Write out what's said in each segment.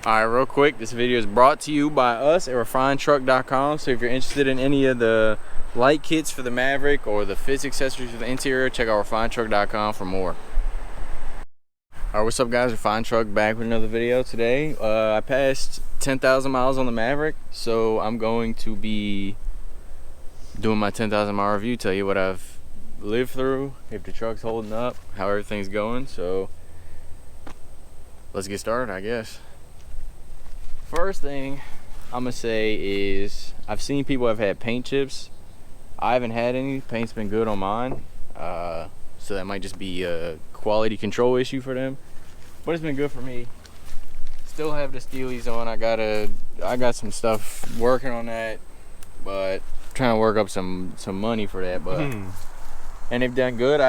Alright, real quick, this video is brought to you by us at refinedtruck.com. So if you're interested in any of the light kits for the Maverick or the fits accessories for the interior, check out refinedtruck.com for more. Alright, what's up guys? Refined Truck back with another video today. I passed 10,000 miles on the Maverick, so I'm going to be doing my 10,000 mile review, tell you what I've lived through, if the truck's holding up, how everything's going. So let's get started, I guess. First thing I'm gonna say is I've seen people have had paint chips. I haven't had any. Paint's been good on mine, so that might just be a quality control issue for them, but it's been good for me. Still have the Steelies on. I got some stuff working on that, but trying to work up some money for that. But and they've done good.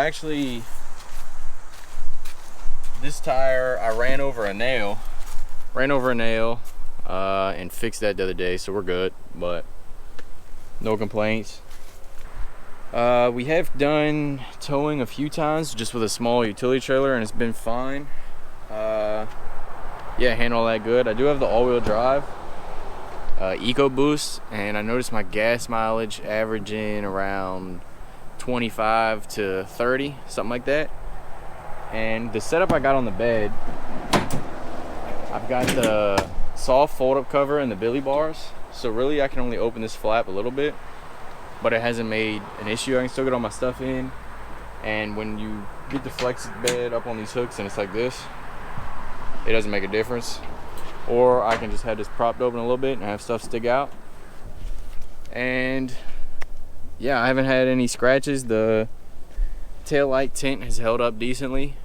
This tire I ran over a nail and fixed that the other day, so we're good, but no complaints. We have done towing a few times just with a small utility trailer, and it's been fine. Yeah, handle that good. I do have the all-wheel drive EcoBoost, and I noticed my gas mileage averaging around 25 to 30, something like that. And the setup I got on the bed, I've got the soft fold-up cover and the billy bars, so really I can only open this flap a little bit, but it hasn't made an issue. I can still get all my stuff in, and when you get the flex bed up on these hooks and it's like this, it doesn't make a difference. Or I can just have this propped open a little bit and have stuff stick out. And yeah, I haven't had any scratches. The tail light tint has held up decently.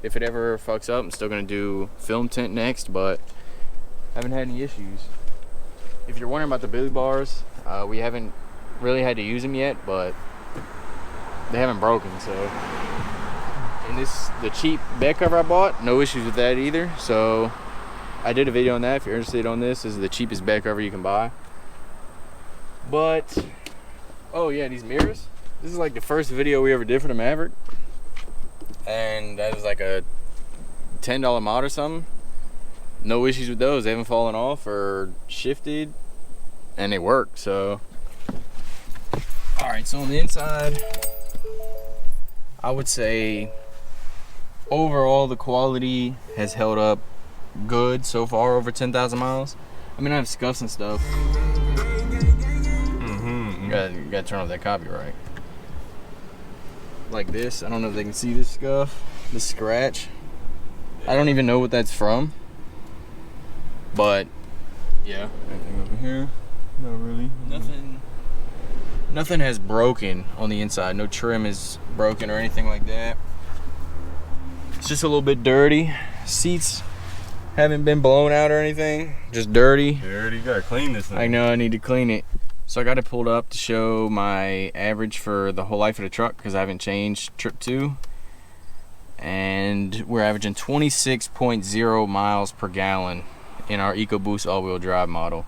If it ever fucks up, I'm still gonna do film tint next, but I haven't had any issues. If you're wondering about the billy bars, we haven't really had to use them yet, but they haven't broken. So, and the cheap bed cover I bought, no issues with that either. So I did a video on that. If you're interested on this is the cheapest bed cover you can buy. But oh yeah, these mirrors, this is like the first video we ever did for the Maverick, and that was like a $10 mod or something. No issues with those. They haven't fallen off or shifted, and they work. So all right, so on the inside, I would say overall the quality has held up good so far over 10,000 miles. I mean, I have scuffs and stuff. You gotta turn off that copyright. Like this, I don't know if they can see this scuff, this scratch. I don't even know what that's from. But yeah, anything over here? Not really. Nothing has broken on the inside. No trim is broken or anything like that. It's just a little bit dirty. Seats haven't been blown out or anything. Just dirty. Dirty. You gotta clean this thing. I know, I need to clean it. So I got it pulled up to show my average for the whole life of the truck, because I haven't changed trip 2. And we're averaging 26.0 miles per gallon in our EcoBoost all-wheel drive model.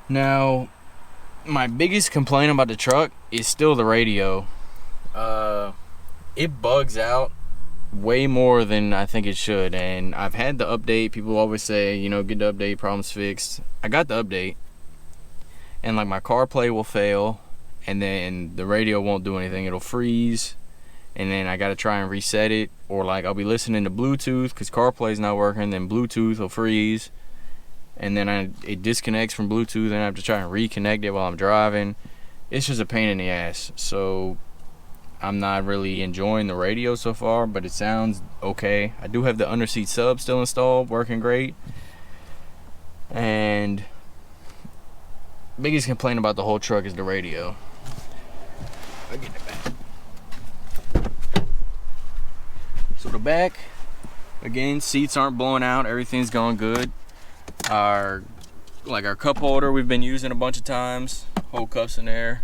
Now, my biggest complaint about the truck is still the radio. It bugs out way more than I think it should, and I've had the update. People always say, you know, get the update, problems fixed. I got the update, and like my CarPlay will fail, and then the radio won't do anything. It'll freeze, and then I gotta try and reset it, or like I'll be listening to Bluetooth because CarPlay's not working, then Bluetooth will freeze, and then it disconnects from Bluetooth, and I have to try and reconnect it while I'm driving. It's just a pain in the ass. So I'm not really enjoying the radio so far, but it sounds okay. I do have the underseat sub still installed, working great. And biggest complaint about the whole truck is the radio. I'll get it back. So the back, again, seats aren't blowing out. Everything's going good. Our cup holder we've been using a bunch of times. Hold cups in there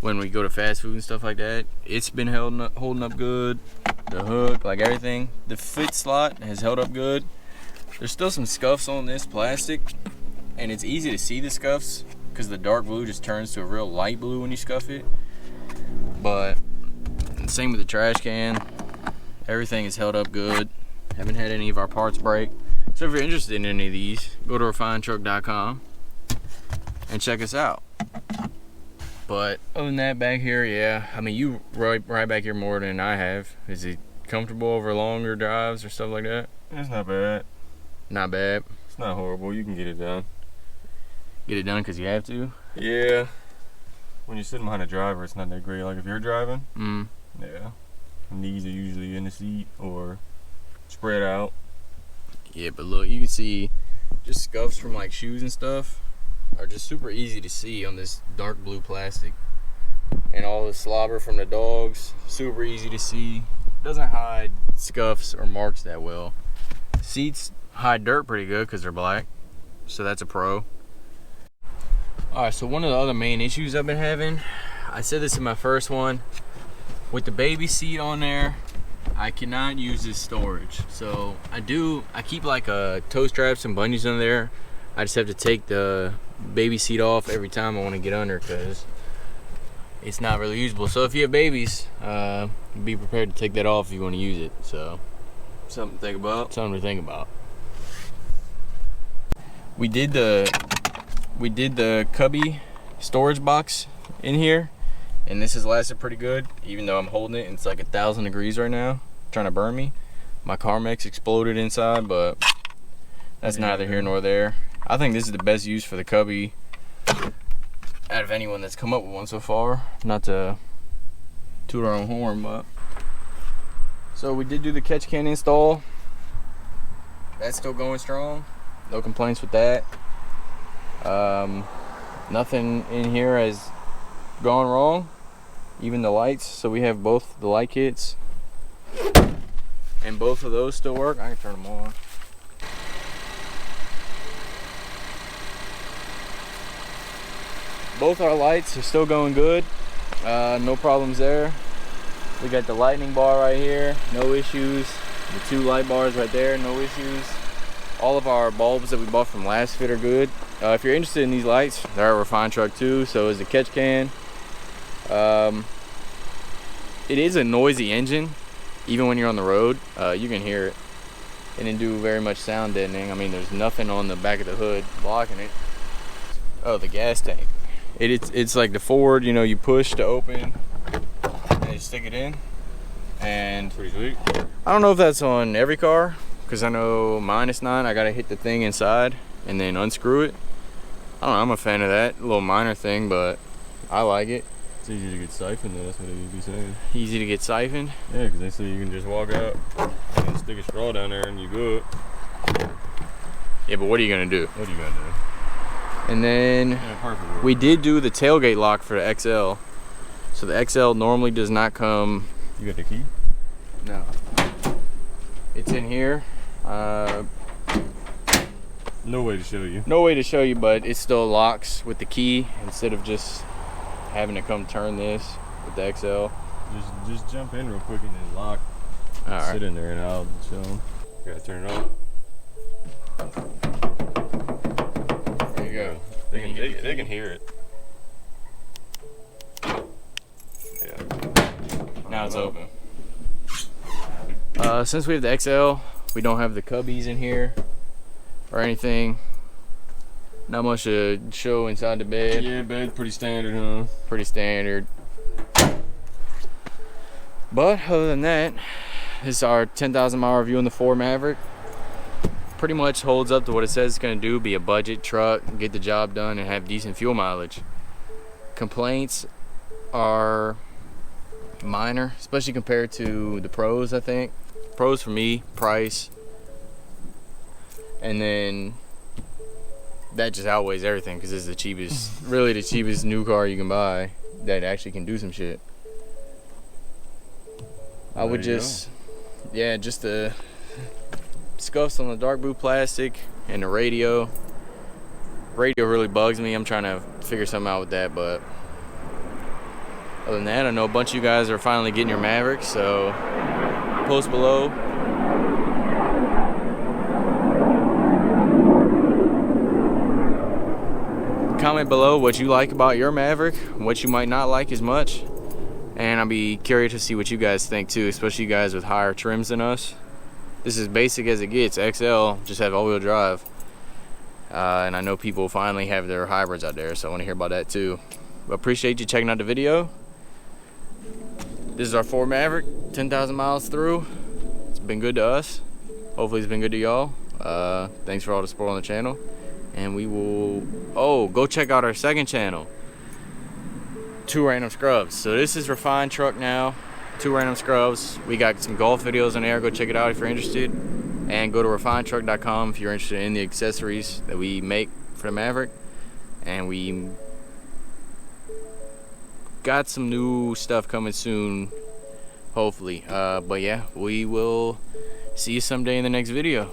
when we go to fast food and stuff like that. It's been holding up good. The hook, like everything. The fit slot has held up good. There's still some scuffs on this plastic, and it's easy to see the scuffs because the dark blue just turns to a real light blue when you scuff it. But same with the trash can. Everything is held up good. Haven't had any of our parts break. So if you're interested in any of these, go to refinedtruck.com and check us out. But other than that, back here, yeah, I mean, you ride back here more than I have. Is it comfortable over longer drives or stuff like that? It's not bad. Not bad. It's not horrible. You can get it done. Get it done because you have to? Yeah. When you're sitting behind a driver, it's not that great. Like if you're driving, yeah, knees are usually in the seat or spread out. Yeah, but look, you can see just scuffs from like shoes and stuff are just super easy to see on this dark blue plastic. And all the slobber from the dogs, super easy to see. Doesn't hide scuffs or marks that well. Seats hide dirt pretty good because they're black, so that's a pro. Alright, so one of the other main issues I've been having, I said this in my first one, with the baby seat on there, I cannot use this storage. So I keep like toe straps and bungees on there. I just have to take the baby seat off every time I want to get under because it's not really usable. So if you have babies, be prepared to take that off if you want to use it. So Something to think about. something to think about. We did the cubby storage box in here, and this has lasted pretty good, even though I'm holding it and it's like 1,000 degrees right now, trying to burn me. My Carmex exploded inside, but that's neither here nor there. I think this is the best use for the cubby out of anyone that's come up with one so far. Not to toot our own horn, but so we did do the catch can install. That's still going strong. No complaints with that. Nothing in here has gone wrong, even the lights. So we have both the light kits, and both of those still work. I can turn them on. Both our lights are still going good. No problems there. We got the lightning bar right here, no issues. The 2 light bars right there, no issues. All of our bulbs that we bought from Last Fit are good. If you're interested in these lights, they're a refined truck too, so is the catch can. It is a noisy engine, even when you're on the road. You can hear it. It didn't do very much sound deadening. I mean, there's nothing on the back of the hood blocking it. Oh, the gas tank. It's like the Ford, you know, you push to open and you stick it in. And Pretty sweet. I don't know if that's on every car, because I know mine is not. I gotta hit the thing inside and then unscrew it. I don't know, I'm a fan of that. A little minor thing, but I like it. It's easy to get siphoned, though. That's what they be saying. Easy to get siphoned. Yeah, because they say you can just walk out and stick a straw down there and you good. Yeah, but what are you gonna do? What are you gonna do? And then Yeah, we did do the tailgate lock for the XL. So the XL normally does not come. You got the key? No. It's in here. No way to show you. No way to show you, but it still locks with the key instead of just having to come turn this with the XL. Just jump in real quick and then lock. All right. Sit in there and I'll show them. Gotta turn it on. There you go. They can hear it. Yeah. Now it's open. Since we have the XL, we don't have the cubbies in here or anything. Not much to show inside the bed. Yeah, bed's pretty standard, huh? Pretty standard. But other than that, this is our 10,000 mile review on the Ford Maverick. Pretty much holds up to what it says it's going to do, be a budget truck, get the job done, and have decent fuel mileage. Complaints are minor, especially compared to the pros. I think pros for me, price, and then that just outweighs everything because it's the cheapest, really the cheapest new car you can buy that actually can do some shit. I would just, yeah, just the scuffs on the dark blue plastic and the radio. Radio really bugs me. I'm trying to figure something out with that, but other than that, I know a bunch of you guys are finally getting your Maverick, so post below. Comment below what you like about your Maverick, what you might not like as much, and I'll be curious to see what you guys think too, especially you guys with higher trims than us. This is basic as it gets. XL, just have all-wheel drive. And I know people finally have their hybrids out there, so I want to hear about that too. But appreciate you checking out the video. This is our Ford Maverick, 10,000 miles through. It's been good to us. Hopefully it's been good to y'all. Thanks for all the support on the channel. And we will, go check out our second channel, 2 Random Scrubs. So this is Refined Truck now, 2 Random Scrubs. We got some golf videos on there. Go check it out if you're interested. And go to refinedtruck.com if you're interested in the accessories that we make for the Maverick. And we got some new stuff coming soon, hopefully. But yeah, we will see you someday in the next video.